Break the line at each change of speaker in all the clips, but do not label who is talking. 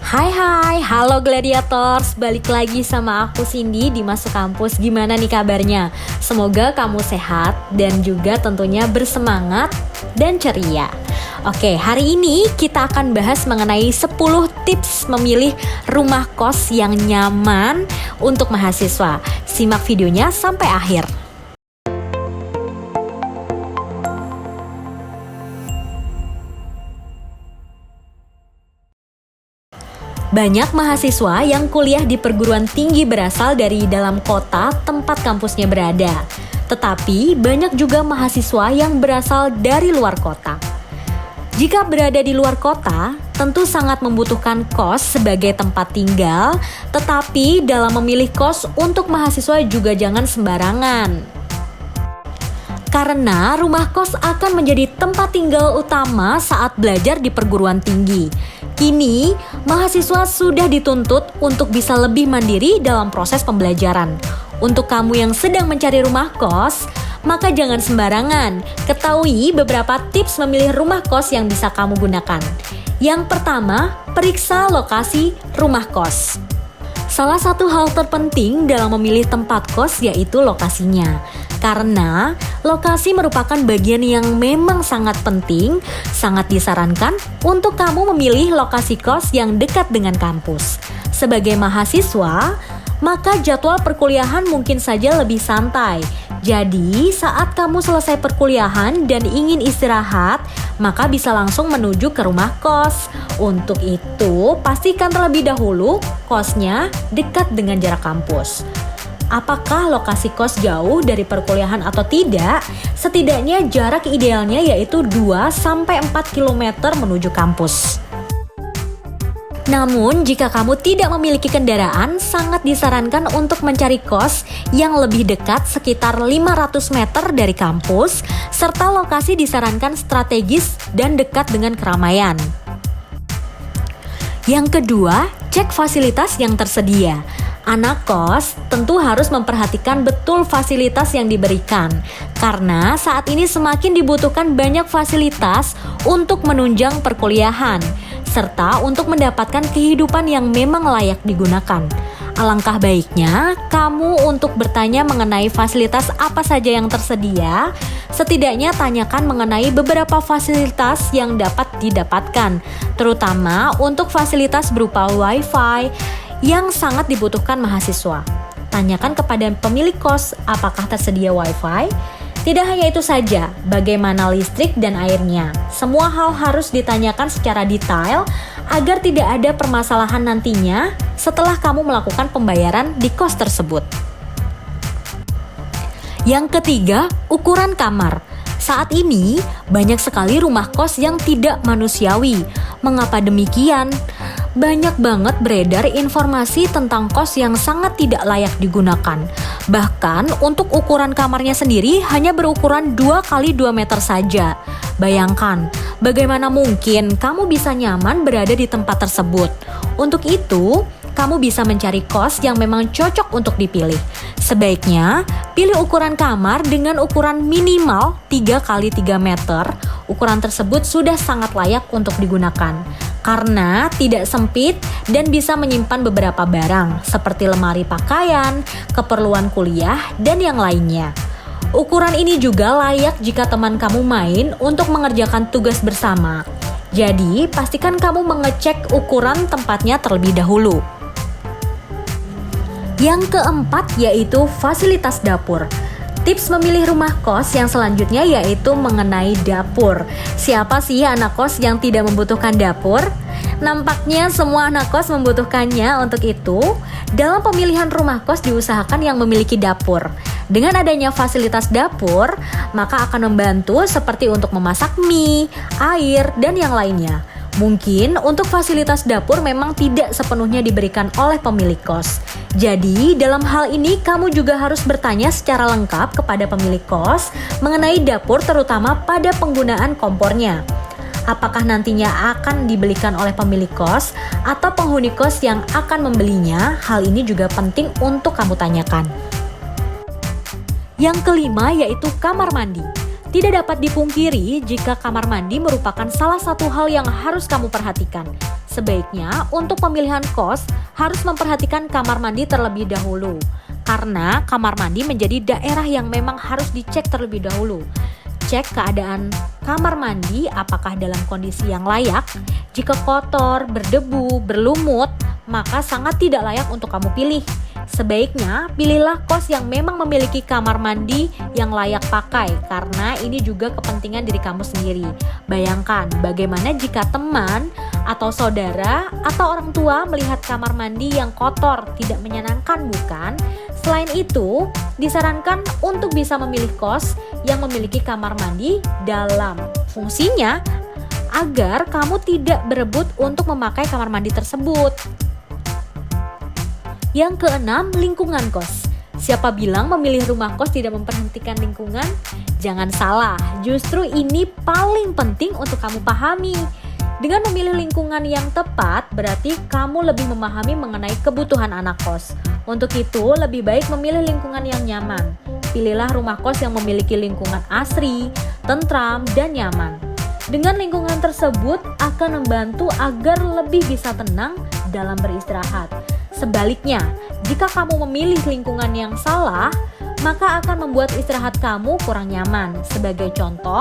Halo Gladiators, balik lagi sama aku Cindy di Masuk Kampus. Gimana nih kabarnya? Semoga kamu sehat dan juga tentunya bersemangat dan ceria. Oke, hari ini kita akan bahas mengenai 10 tips memilih rumah kos yang nyaman untuk mahasiswa. Simak videonya sampai akhir. Banyak mahasiswa yang kuliah di perguruan tinggi berasal dari dalam kota tempat kampusnya berada. Tetapi banyak juga mahasiswa yang berasal dari luar kota. Jika berada di luar kota, tentu sangat membutuhkan kos sebagai tempat tinggal, tetapi dalam memilih kos untuk mahasiswa juga jangan sembarangan. Karena rumah kos akan menjadi tempat tinggal utama saat belajar di perguruan tinggi. Kini, mahasiswa sudah dituntut untuk bisa lebih mandiri dalam proses pembelajaran. Untuk kamu yang sedang mencari rumah kos, maka jangan sembarangan. Ketahui beberapa tips memilih rumah kos yang bisa kamu gunakan. Yang pertama, periksa lokasi rumah kos. Salah satu hal terpenting dalam memilih tempat kos yaitu lokasinya. Karena lokasi merupakan bagian yang memang sangat penting, sangat disarankan untuk kamu memilih lokasi kos yang dekat dengan kampus. Sebagai mahasiswa, maka jadwal perkuliahan mungkin saja lebih santai. Jadi, saat kamu selesai perkuliahan dan ingin istirahat, maka bisa langsung menuju ke rumah kos. Untuk itu, pastikan terlebih dahulu kosnya dekat dengan jarak kampus. Apakah lokasi kos jauh dari perkuliahan atau tidak? Setidaknya jarak idealnya yaitu 2-4 km menuju kampus. Namun, jika kamu tidak memiliki kendaraan, sangat disarankan untuk mencari kos yang lebih dekat sekitar 500 meter dari kampus, serta lokasi disarankan strategis dan dekat dengan keramaian. Yang kedua, cek fasilitas yang tersedia. Anak kos tentu harus memperhatikan betul fasilitas yang diberikan, karena saat ini semakin dibutuhkan banyak fasilitas untuk menunjang perkuliahan, serta untuk mendapatkan kehidupan yang memang layak digunakan. Alangkah baiknya kamu untuk bertanya mengenai fasilitas apa saja yang tersedia. Setidaknya tanyakan mengenai beberapa fasilitas yang dapat didapatkan, terutama untuk fasilitas berupa Wi-Fi yang sangat dibutuhkan mahasiswa. Tanyakan kepada pemilik kos apakah tersedia Wi-Fi. Tidak hanya itu saja, bagaimana listrik dan airnya. Semua hal harus ditanyakan secara detail agar tidak ada permasalahan nantinya setelah kamu melakukan pembayaran di kos tersebut. Yang ketiga, ukuran kamar. Saat ini, banyak sekali rumah kos yang tidak manusiawi. Mengapa demikian? Banyak banget beredar informasi tentang kos yang sangat tidak layak digunakan. Bahkan untuk ukuran kamarnya sendiri hanya berukuran 2x2 meter saja. Bayangkan, bagaimana mungkin kamu bisa nyaman berada di tempat tersebut? Untuk itu, kamu bisa mencari kos yang memang cocok untuk dipilih. Sebaiknya, pilih ukuran kamar dengan ukuran minimal 3x3 meter. Ukuran tersebut sudah sangat layak untuk digunakan. Karena tidak sempit dan bisa menyimpan beberapa barang seperti lemari pakaian, keperluan kuliah, dan yang lainnya. Ukuran ini juga layak jika teman kamu main untuk mengerjakan tugas bersama. Jadi, pastikan kamu mengecek ukuran tempatnya terlebih dahulu. Yang keempat yaitu fasilitas dapur. Tips memilih rumah kos yang selanjutnya yaitu mengenai dapur. Siapa sih anak kos yang tidak membutuhkan dapur? Nampaknya semua anak kos membutuhkannya. Untuk itu, dalam pemilihan rumah kos diusahakan yang memiliki dapur. Dengan adanya fasilitas dapur, maka akan membantu seperti untuk memasak mie, air, dan yang lainnya. Mungkin untuk fasilitas dapur memang tidak sepenuhnya diberikan oleh pemilik kos. Jadi, dalam hal ini kamu juga harus bertanya secara lengkap kepada pemilik kos mengenai dapur, terutama pada penggunaan kompornya. Apakah nantinya akan dibelikan oleh pemilik kos atau penghuni kos yang akan membelinya? Hal ini juga penting untuk kamu tanyakan. Yang kelima yaitu kamar mandi. Tidak dapat dipungkiri jika kamar mandi merupakan salah satu hal yang harus kamu perhatikan. Sebaiknya untuk pemilihan kos harus memperhatikan kamar mandi terlebih dahulu. Karena kamar mandi menjadi daerah yang memang harus dicek terlebih dahulu. Cek keadaan kamar mandi apakah dalam kondisi yang layak. Jika kotor, berdebu, berlumut, maka sangat tidak layak untuk kamu pilih. Sebaiknya pilihlah kos yang memang memiliki kamar mandi yang layak pakai, karena ini juga kepentingan diri kamu sendiri. Bayangkan bagaimana jika teman atau saudara atau orang tua melihat kamar mandi yang kotor, tidak menyenangkan, bukan? Selain itu, disarankan untuk bisa memilih kos yang memiliki kamar mandi dalam. Fungsinya agar kamu tidak berebut untuk memakai kamar mandi tersebut. Yang keenam, lingkungan kos. Siapa bilang memilih rumah kos tidak memperhatikan lingkungan? Jangan salah, justru ini paling penting untuk kamu pahami. Dengan memilih lingkungan yang tepat, berarti kamu lebih memahami mengenai kebutuhan anak kos. Untuk itu, lebih baik memilih lingkungan yang nyaman. Pilihlah rumah kos yang memiliki lingkungan asri, tentram, dan nyaman. Dengan lingkungan tersebut akan membantu agar lebih bisa tenang dalam beristirahat. Sebaliknya, jika kamu memilih lingkungan yang salah, maka akan membuat istirahat kamu kurang nyaman. Sebagai contoh,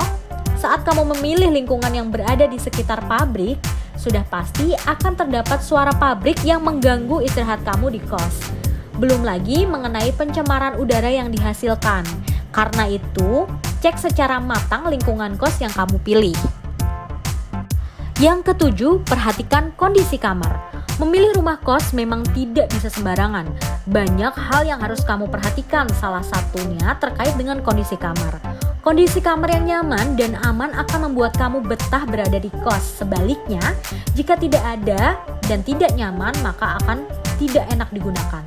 saat kamu memilih lingkungan yang berada di sekitar pabrik, sudah pasti akan terdapat suara pabrik yang mengganggu istirahat kamu di kos. Belum lagi mengenai pencemaran udara yang dihasilkan. Karena itu, cek secara matang lingkungan kos yang kamu pilih. Yang ketujuh, perhatikan kondisi kamar. Memilih rumah kos memang tidak bisa sembarangan. Banyak hal yang harus kamu perhatikan, salah satunya terkait dengan kondisi kamar. Kondisi kamar yang nyaman dan aman akan membuat kamu betah berada di kos. Sebaliknya, jika tidak ada dan tidak nyaman, maka akan tidak enak digunakan.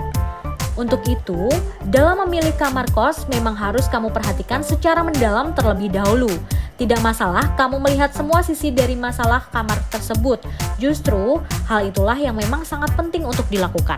Untuk itu, dalam memilih kamar kos memang harus kamu perhatikan secara mendalam terlebih dahulu. Tidak masalah kamu melihat semua sisi dari masalah kamar tersebut. Justru, hal itulah yang memang sangat penting untuk dilakukan.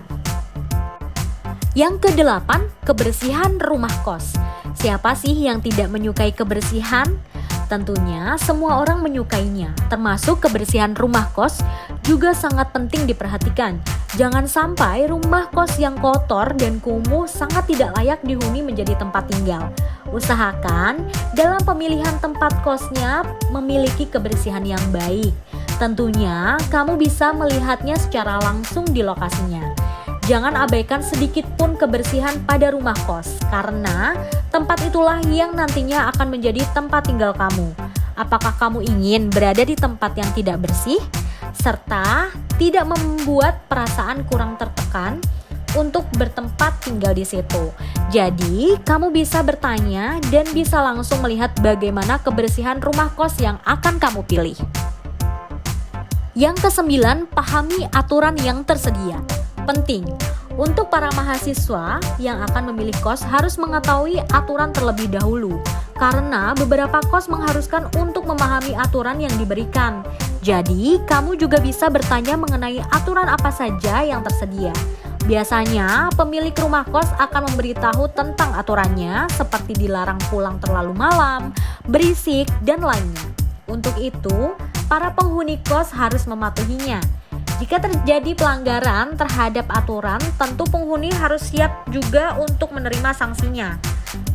Yang kedelapan, kebersihan rumah kos. Siapa sih yang tidak menyukai kebersihan? Tentunya semua orang menyukainya, termasuk kebersihan rumah kos juga sangat penting diperhatikan. Jangan sampai rumah kos yang kotor dan kumuh sangat tidak layak dihuni menjadi tempat tinggal. Usahakan dalam pemilihan tempat kosnya memiliki kebersihan yang baik. Tentunya kamu bisa melihatnya secara langsung di lokasinya. Jangan abaikan sedikit pun kebersihan pada rumah kos, karena tempat itulah yang nantinya akan menjadi tempat tinggal kamu. Apakah kamu ingin berada di tempat yang tidak bersih, serta tidak membuat perasaan kurang tertekan untuk bertempat tinggal di situ? Jadi, kamu bisa bertanya dan bisa langsung melihat bagaimana kebersihan rumah kos yang akan kamu pilih. Yang kesembilan, pahami aturan yang tersedia. Penting, untuk para mahasiswa yang akan memilih kos harus mengetahui aturan terlebih dahulu, karena beberapa kos mengharuskan untuk memahami aturan yang diberikan. Jadi, kamu juga bisa bertanya mengenai aturan apa saja yang tersedia. Biasanya, pemilik rumah kos akan memberitahu tentang aturannya, seperti dilarang pulang terlalu malam, berisik, dan lainnya. Untuk itu, para penghuni kos harus mematuhinya. Jika terjadi pelanggaran terhadap aturan, tentu penghuni harus siap juga untuk menerima sanksinya.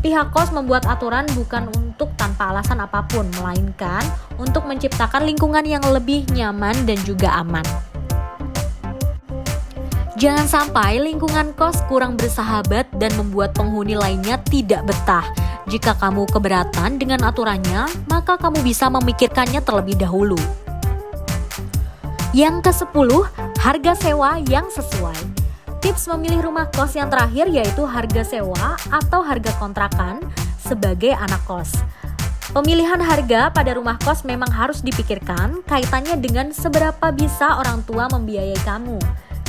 Pihak kos membuat aturan bukan untuk tanpa alasan apapun, melainkan untuk menciptakan lingkungan yang lebih nyaman dan juga aman. Jangan sampai lingkungan kos kurang bersahabat dan membuat penghuni lainnya tidak betah. Jika kamu keberatan dengan aturannya, maka kamu bisa memikirkannya terlebih dahulu. Yang ke-10, harga sewa yang sesuai. Tips memilih rumah kos yang terakhir yaitu harga sewa atau harga kontrakan sebagai anak kos. Pemilihan harga pada rumah kos memang harus dipikirkan kaitannya dengan seberapa bisa orang tua membiayai kamu.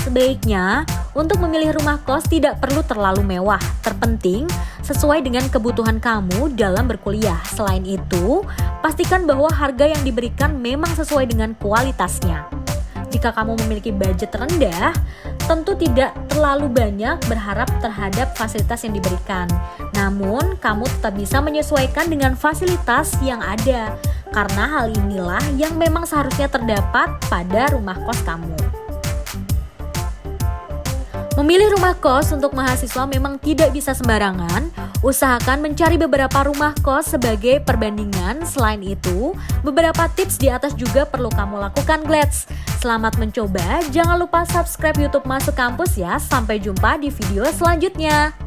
Sebaiknya, untuk memilih rumah kos tidak perlu terlalu mewah. Terpenting, sesuai dengan kebutuhan kamu dalam berkuliah. Selain itu, pastikan bahwa harga yang diberikan memang sesuai dengan kualitasnya. Jika kamu memiliki budget rendah, tentu tidak terlalu banyak berharap terhadap fasilitas yang diberikan. Namun, kamu tetap bisa menyesuaikan dengan fasilitas yang ada. karena hal inilah yang memang seharusnya terdapat pada rumah kos kamu. Memilih rumah kos untuk mahasiswa memang tidak bisa sembarangan. Usahakan mencari beberapa rumah kos sebagai perbandingan. Selain itu, beberapa tips di atas juga perlu kamu lakukan, Glets. Selamat mencoba, jangan lupa subscribe YouTube Masuk Kampus ya. Sampai jumpa di video selanjutnya.